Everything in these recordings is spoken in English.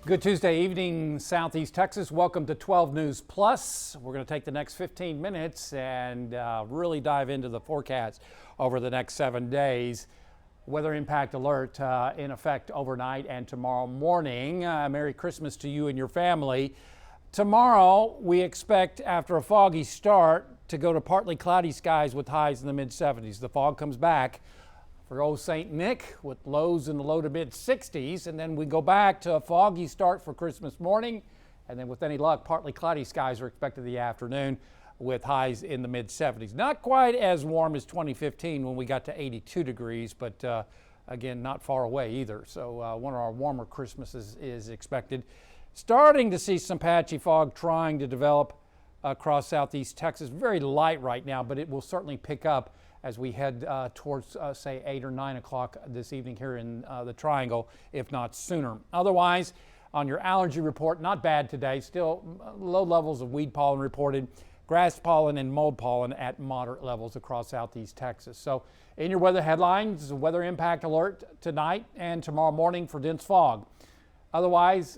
Good Tuesday evening, Southeast Texas. Welcome to 12 News Plus. We're going to take the next 15 minutes and really dive into the forecast over the next 7 days. Weather impact alert in effect overnight and tomorrow morning. Merry Christmas to you and your family. Tomorrow, we expect, after a foggy start, to go to partly cloudy skies with highs in the mid-70s. The fog comes back for old St. Nick with lows in the low to mid 60s, and then we go back to a foggy start for Christmas morning, and then with any luck, partly cloudy skies are expected in the afternoon with highs in the mid 70s. Not quite as warm as 2015 when we got to 82 degrees, but again, not far away either. So one of our warmer Christmases is expected. Starting to see some patchy fog trying to develop across southeast Texas. Very light right now, but it will certainly pick up as we head towards, say, 8 or 9 o'clock this evening here in the Triangle, if not sooner. Otherwise, on your allergy report, not bad today. Still low levels of weed pollen reported, grass pollen and mold pollen at moderate levels across southeast Texas. So in your weather headlines, weather impact alert tonight and tomorrow morning for dense fog. Otherwise,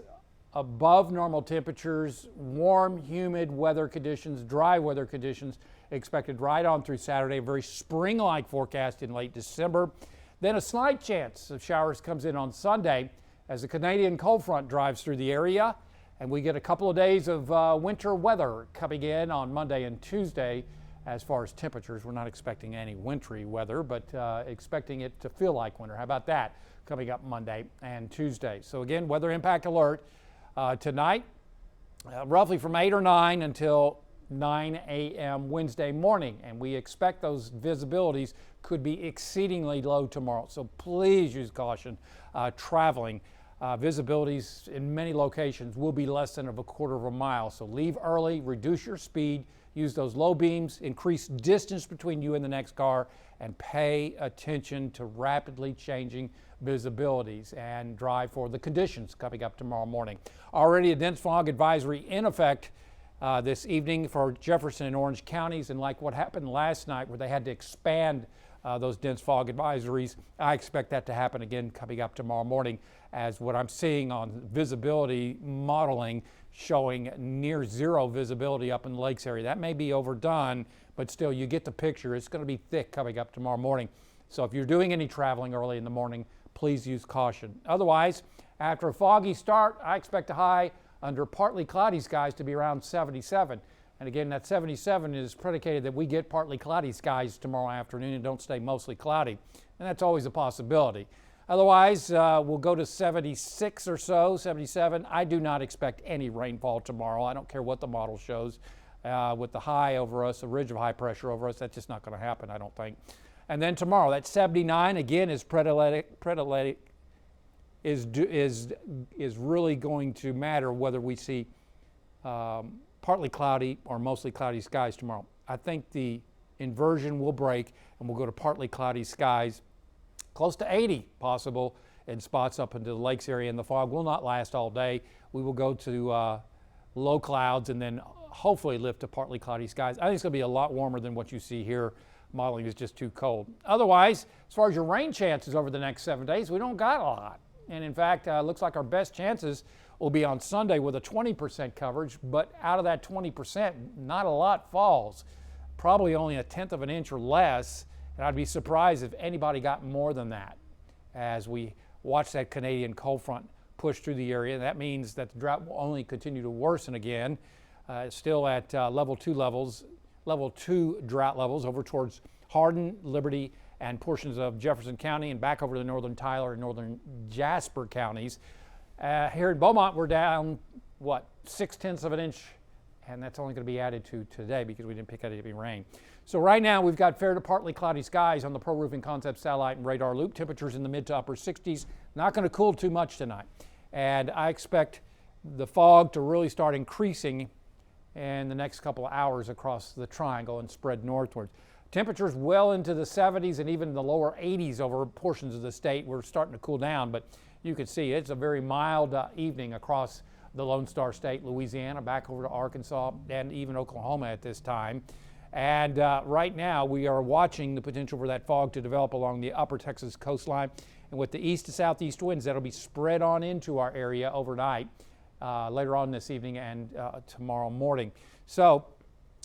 above normal temperatures, warm, humid weather conditions, dry weather conditions expected right on through Saturday. A very spring-like forecast in late December. Then a slight chance of showers comes in on Sunday as the Canadian cold front drives through the area, and we get a couple of days of winter weather coming in on Monday and Tuesday. As far as temperatures, we're not expecting any wintry weather, but expecting it to feel like winter. How about that coming up Monday and Tuesday? So again, weather impact alert tonight, roughly from 8 or 9 until 9 a.m. Wednesday morning, and we expect those visibilities could be exceedingly low tomorrow. So please use caution traveling. Visibilities in many locations will be less than a quarter of a mile. So leave early, reduce your speed, use those low beams, increase distance between you and the next car, and pay attention to rapidly changing visibilities and drive for the conditions coming up tomorrow morning. Already a dense fog advisory in effect this evening for Jefferson and Orange counties, and like what happened last night where they had to expand those dense fog advisories, I expect that to happen again coming up tomorrow morning, as what I'm seeing on visibility modeling showing near zero visibility up in the lakes area. That may be overdone, but still you get the picture. It's going to be thick coming up tomorrow morning. So if you're doing any traveling early in the morning, please use caution. Otherwise, after a foggy start, I expect a high under partly cloudy skies to be around 77. And again, that 77 is predicated that we get partly cloudy skies tomorrow afternoon and don't stay mostly cloudy. And that's always a possibility. Otherwise, we'll go to 76 or so, 77. I do not expect any rainfall tomorrow. I don't care what the model shows. With the high over us, the ridge of high pressure over us, that's just not going to happen, I don't think. And then tomorrow, that 79, again, is is really going to matter whether we see partly cloudy or mostly cloudy skies tomorrow. I think the inversion will break and we'll go to partly cloudy skies, close to 80 possible in spots up into the lakes area, and the fog will not last all day. We will go to low clouds and then hopefully lift to partly cloudy skies. I think it's going to be a lot warmer than what you see here. Modeling is just too cold. Otherwise, as far as your rain chances over the next 7 days, we don't got a lot. And in fact, looks like our best chances will be on Sunday with a 20% coverage, but out of that 20%, not a lot falls. Probably only a tenth of an inch or less, and I'd be surprised if anybody got more than that as we watch that Canadian cold front push through the area. That means that the drought will only continue to worsen again. Still at level 2 drought levels over towards Hardin, Liberty, and portions of Jefferson County and back over to northern Tyler and northern Jasper counties. Here in Beaumont, we're down, 0.6 of an inch, and that's only going to be added to today because we didn't pick up any rain. So right now, we've got fair to partly cloudy skies on the Pro Roofing Concept satellite and radar loop. Temperatures in the mid to upper 60s. Not going to cool too much tonight. And I expect the fog to really start increasing in the next couple of hours across the Triangle and spread northward. Temperatures well into the 70s and even the lower 80s over portions of the state. We're starting to cool down, but you can see it's a very mild evening across the Lone Star State, Louisiana, back over to Arkansas and even Oklahoma at this time. And right now we are watching the potential for that fog to develop along the upper Texas coastline And with the east to southeast winds, that'll be spread on into our area overnight, later on this evening and tomorrow morning. So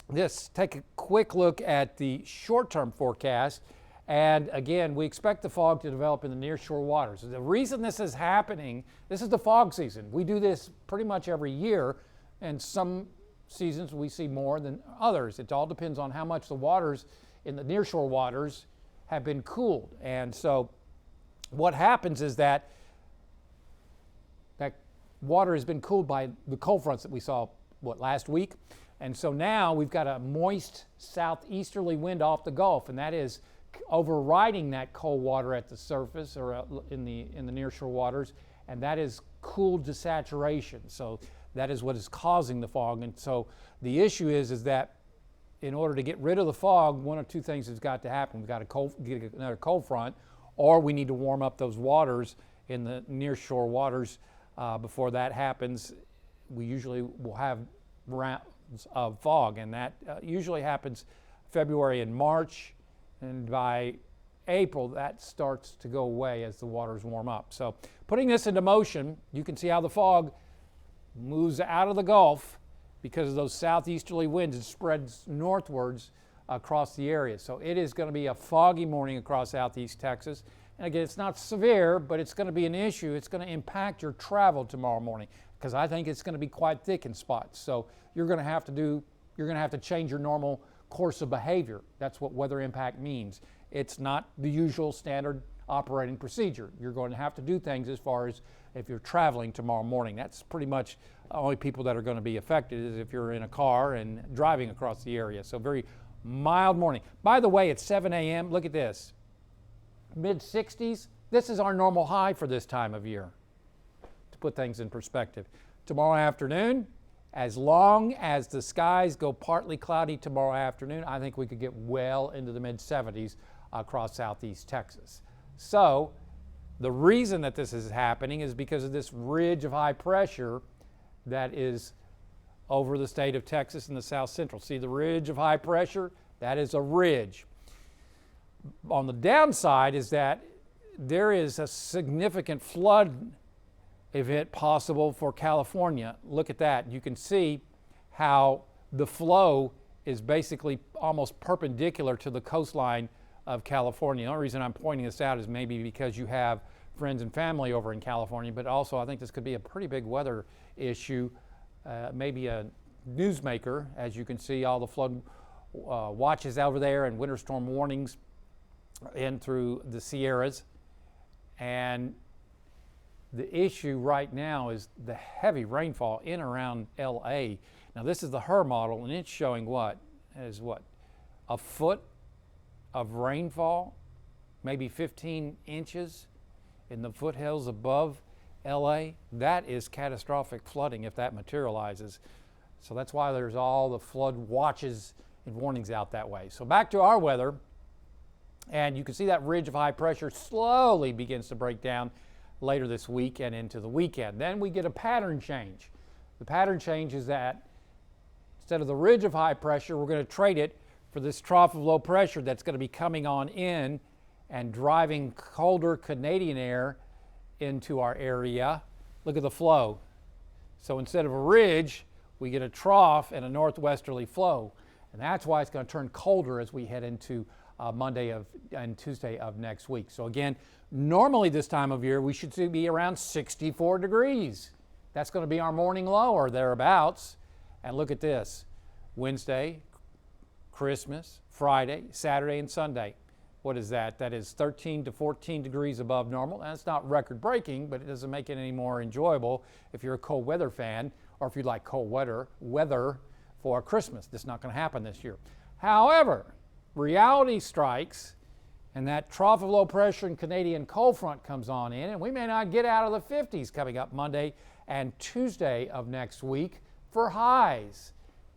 let's take a quick look at the short-term forecast. And again, we expect the fog to develop in the nearshore waters. The reason this is happening, this is the fog season. We do this pretty much every year, and some seasons we see more than others. It all depends on how much the waters in the nearshore waters have been cooled. And so what happens is that water has been cooled by the cold fronts that we saw, last week? And so now we've got a moist southeasterly wind off the Gulf, and that is overriding that cold water at the surface or in the nearshore waters, and that is cooled to saturation. So that is what is causing the fog. And so the issue is that in order to get rid of the fog, one of two things has got to happen. We've got to get another cold front, or we need to warm up those waters in the nearshore waters. Before that happens, we usually will have rounds of fog, and that usually happens February and March, and by April that starts to go away as the waters warm up. So putting this into motion, you can see how the fog moves out of the Gulf because of those southeasterly winds. It spreads northwards across the area. So it is going to be a foggy morning across southeast Texas. And again, it's not severe, but it's going to be an issue. It's going to impact your travel tomorrow morning because I think it's going to be quite thick in spots. So you're going to have to change your normal course of behavior. That's what weather impact means. It's not the usual standard operating procedure. You're going to have to do things as far as if you're traveling tomorrow morning. That's pretty much the only people that are going to be affected is if you're in a car and driving across the area. So very mild morning. By the way, it's 7 a.m. Look at this. Mid-60s. This is our normal high for this time of year, to put things in perspective. Tomorrow afternoon, as long as the skies go partly cloudy tomorrow afternoon, I think we could get well into the mid-70s across southeast Texas. So the reason that this is happening is because of this ridge of high pressure that is over the state of Texas and the south central. See the ridge of high pressure? That is a ridge. On the downside is that there is a significant flood event possible for California. Look at that. You can see how the flow is basically almost perpendicular to the coastline of California. The only reason I'm pointing this out is maybe because you have friends and family over in California, but also I think this could be a pretty big weather issue, maybe a newsmaker. As you can see, all the flood watches over there and winter storm warnings in through the Sierras. And the issue right now is the heavy rainfall in and around LA. Now this is the HER model, and it's showing a foot of rainfall, maybe 15 inches in the foothills above LA. That is catastrophic flooding if that materializes. So that's why there's all the flood watches and warnings out that way. So back to our weather. And you can see that ridge of high pressure slowly begins to break down later this week and into the weekend. Then we get a pattern change. The pattern change is that instead of the ridge of high pressure, we're going to trade it for this trough of low pressure that's going to be coming on in and driving colder Canadian air into our area. Look at the flow. So instead of a ridge, we get a trough and a northwesterly flow. And that's why it's going to turn colder as we head into Monday and Tuesday of next week. So again, normally this time of year we should be around 64 degrees. That's going to be our morning low or thereabouts. And look at this. Wednesday, Christmas, Friday, Saturday, and Sunday. What is that? That is 13 to 14 degrees above normal. That's not record breaking, but it doesn't make it any more enjoyable if you're a cold weather fan or if you like cold weather for Christmas. This is not going to happen this year. However, reality strikes and that trough of low pressure and Canadian cold front comes on in, and we may not get out of the 50s coming up Monday and Tuesday of next week for highs.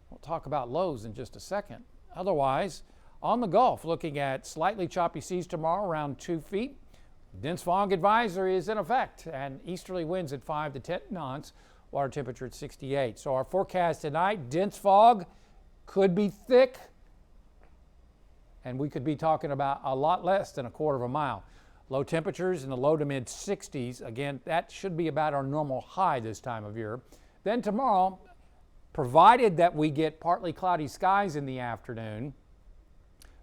We'll talk about lows in just a second. Otherwise, on the Gulf, looking at slightly choppy seas tomorrow around 2 feet. Dense fog advisory is in effect, and easterly winds at 5 to 10 knots, water temperature at 68. So our forecast tonight, dense fog could be thick, and we could be talking about a lot less than a quarter of a mile. Low temperatures in the low to mid 60s. Again, that should be about our normal high this time of year. Then tomorrow, provided that we get partly cloudy skies in the afternoon,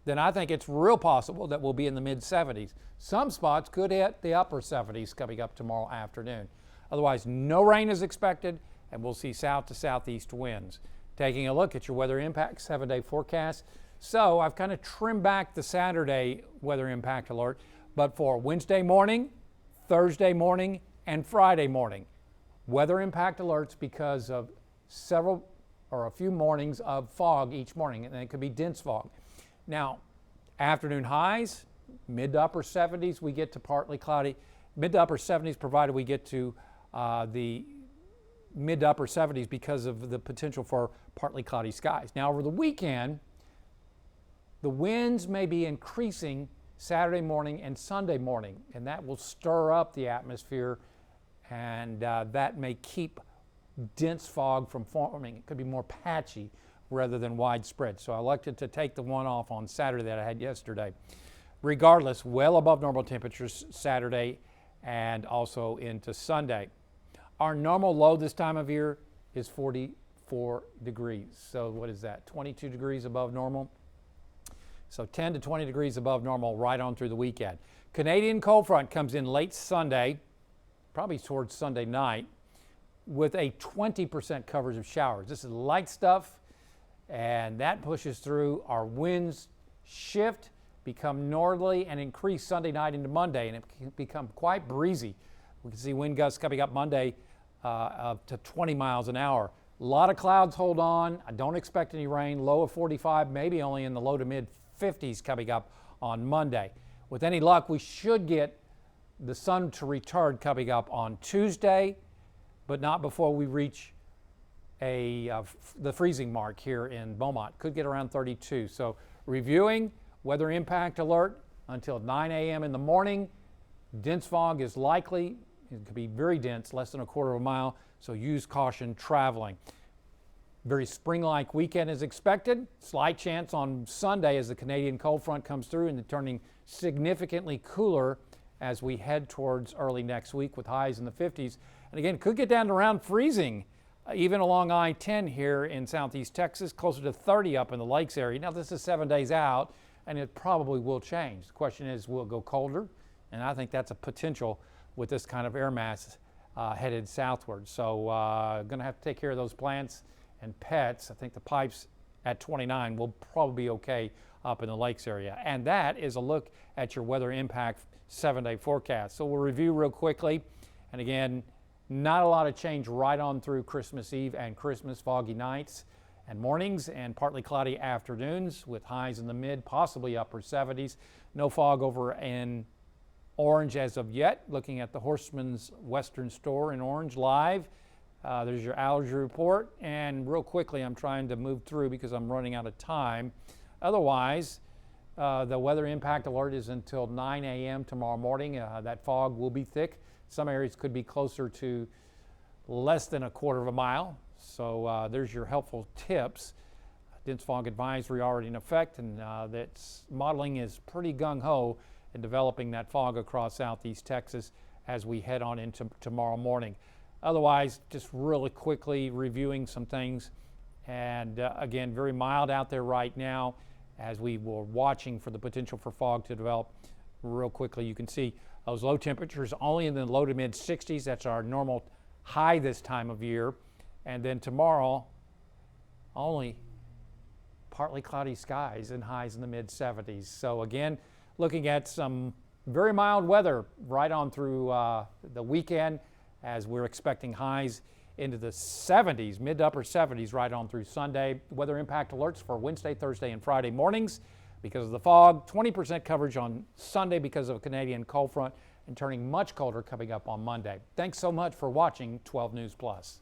then I think it's real possible that we'll be in the mid 70s. Some spots could hit the upper 70s coming up tomorrow afternoon. Otherwise, no rain is expected, and we'll see south to southeast winds. Taking a look at your weather impact 7-day forecast. So I've kind of trimmed back the Saturday weather impact alert, but for Wednesday morning, Thursday morning, and Friday morning, weather impact alerts because of several or a few mornings of fog each morning, and it could be dense fog. Now, afternoon highs, mid to upper 70s, we get to partly cloudy. Mid to upper 70s provided we get to the mid to upper 70s because of the potential for partly cloudy skies. Now, over the weekend, the winds may be increasing Saturday morning and Sunday morning, and that will stir up the atmosphere, and that may keep dense fog from forming. It could be more patchy rather than widespread. So I elected to take the one off on Saturday that I had yesterday. Regardless, well above normal temperatures Saturday and also into Sunday. Our normal low this time of year is 44 degrees. So what is that? 22 degrees above normal. So 10 to 20 degrees above normal right on through the weekend. Canadian cold front comes in late Sunday, probably towards Sunday night, with a 20% coverage of showers. This is light stuff, and that pushes through. Our winds shift, become northerly, and increase Sunday night into Monday, and it can become quite breezy. We can see wind gusts coming up Monday up to 20 miles an hour. A lot of clouds hold on. I don't expect any rain. Low of 45, maybe only in the low to mid 50s coming up on Monday. With any luck, we should get the sun to return coming up on Tuesday, but not before we reach the freezing mark here in Beaumont. Could get around 32. So reviewing weather impact alert until 9 a.m. in the morning. Dense fog is likely. It could be very dense, less than a quarter of a mile, so use caution traveling. Very spring-like weekend is expected. Slight chance on Sunday as the Canadian cold front comes through and turning significantly cooler as we head towards early next week with highs in the 50s. And again, could get down to around freezing, even along I-10 here in southeast Texas, closer to 30 up in the lakes area. Now, this is 7 days out, and it probably will change. The question is, will it go colder? And I think that's a potential with this kind of air mass headed southward. So going to have to take care of those plants and pets. I think the pipes at 29 will probably be okay up in the lakes area. And that is a look at your weather impact 7-day forecast. So we'll review real quickly. And again, not a lot of change right on through Christmas Eve and Christmas. Foggy nights and mornings and partly cloudy afternoons with highs in the mid, possibly upper 70s. No fog over in Orange as of yet. Looking at the Horseman's Western Store in Orange live. There's your allergy report, and real quickly I'm trying to move through because I'm running out of time. Otherwise, the weather impact alert is until 9 a.m. tomorrow morning. That fog will be thick. Some areas could be closer to less than a quarter of a mile. So there's your helpful tips. Dense fog advisory already in effect, and that's modeling is pretty gung-ho in developing that fog across southeast Texas as we head on into tomorrow morning. Otherwise, just really quickly reviewing some things. And again, very mild out there right now as we were watching for the potential for fog to develop. Real quickly, you can see those low temperatures only in the low to mid 60s. That's our normal high this time of year. And then tomorrow, only partly cloudy skies and highs in the mid 70s. So again, looking at some very mild weather right on through the weekend, as we're expecting highs into the 70s, mid to upper 70s right on through Sunday. Weather impact alerts for Wednesday, Thursday, and Friday mornings because of the fog. 20% coverage on Sunday because of a Canadian cold front, and turning much colder coming up on Monday. Thanks so much for watching 12 News Plus.